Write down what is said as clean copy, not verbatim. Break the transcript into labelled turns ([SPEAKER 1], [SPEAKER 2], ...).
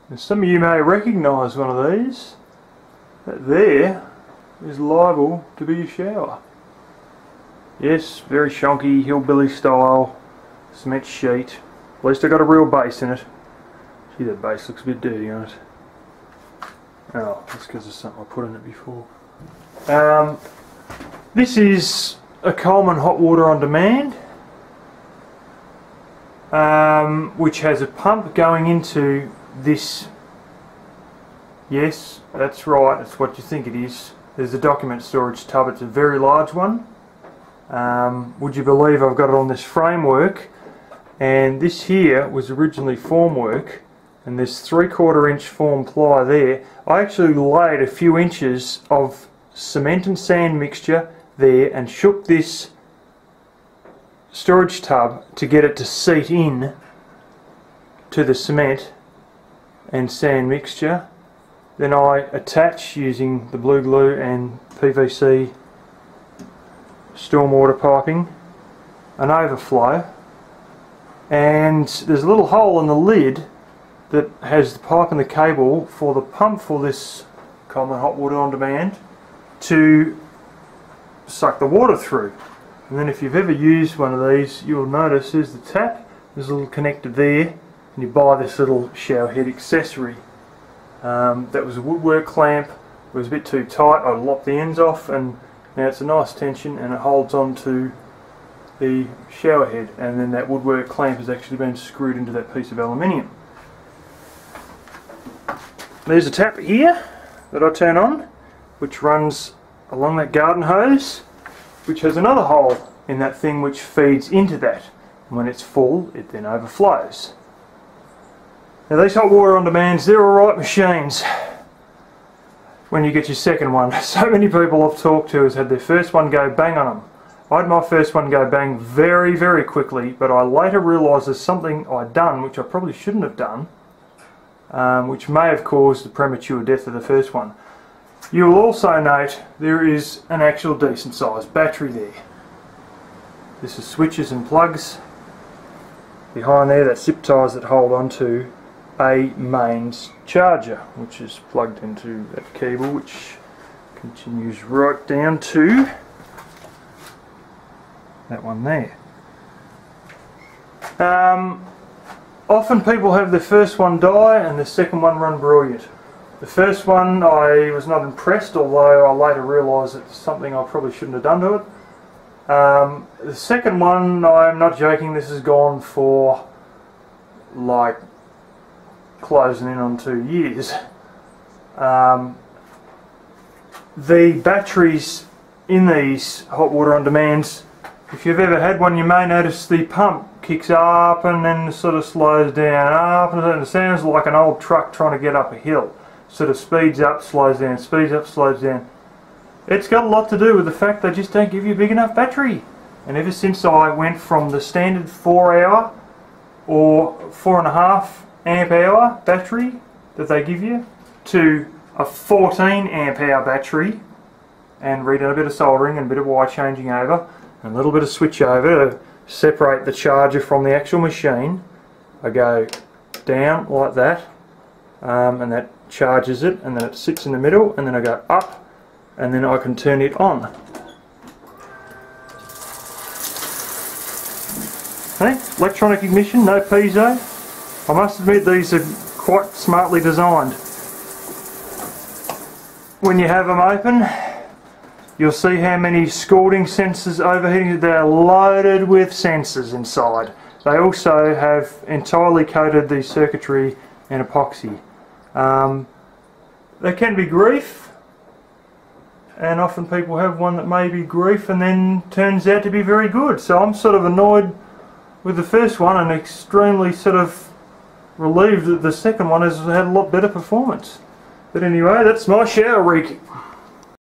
[SPEAKER 1] And some of you may recognise one of these. That there is liable to be a shower. Yes, very shonky, hillbilly style cement sheet. At least I got a real base in it. Gee, that base looks a bit dirty on it. Oh, that's because of something I put in it before. This is a Coleman hot water on demand, which has a pump going into this. Yes, that's right, that's what you think it is. There's a document storage tub, it's a very large one. Would you believe I've got it on this framework, and this here was originally formwork, and there's 3/4 inch form ply there. I actually laid a few inches of cement and sand mixture there and shook this storage tub to get it to seat in to the cement and sand mixture. Then I attach using the blue glue and PVC stormwater piping an overflow, and there's a little hole in the lid that has the pipe and the cable for the pump for this Coleman hot water on demand to suck the water through. And then if you've ever used one of these, you'll notice there's the tap, there's a little connector there, and you buy this little shower head accessory. That was a woodwork clamp, it was a bit too tight, I lopped the ends off, and now it's a nice tension and it holds on to the shower head, and then that woodwork clamp has actually been screwed into that piece of aluminium. There's a tap here that I turn on, which runs along that garden hose, which has another hole in that thing which feeds into that. And when it's full, it then overflows. Now these hot water on demands, they're alright machines when you get your second one. So many people I've talked to has had their first one go bang on them. I had my first one go bang very, very quickly, but I later realised there's something I'd done which I probably shouldn't have done, which may have caused the premature death of the first one. You will also note there is an actual decent sized battery there. This is switches and plugs. Behind there, that's zip ties that hold onto a mains charger, which is plugged into that cable, which continues right down to that one there. Often people have their first one die and the second one run brilliant. The first one I was not impressed, although I later realised it's something I probably shouldn't have done to it. The second one, I'm not joking, this has gone for like closing in on 2 years. The batteries in these hot water on demands, if you've ever had one, you may notice the pump kicks up and then sort of slows down, up, and it sounds like an old truck trying to get up a hill. Sort of speeds up, slows down, speeds up, slows down. It's got a lot to do with the fact they just don't give you a big enough battery. And ever since I went from the standard 4-hour or 4.5 amp hour battery that they give you to a 14 amp hour battery, and redone a bit of soldering and a bit of wire changing over and a little bit of switch over to separate the charger from the actual machine, I go down like that, and that charges it, and then it sits in the middle, and then I go up, and then I can turn it on. Hey, electronic ignition, no piezo. I must admit these are quite smartly designed. When you have them open, you'll see how many scalding sensors, overheating. They're loaded with sensors inside. They also have entirely coated the circuitry in epoxy. They can be grief, and often people have one that may be grief and then turns out to be very good. So I'm sort of annoyed with the first one and extremely sort of relieved that the second one has had a lot better performance. But anyway, that's my shower rig.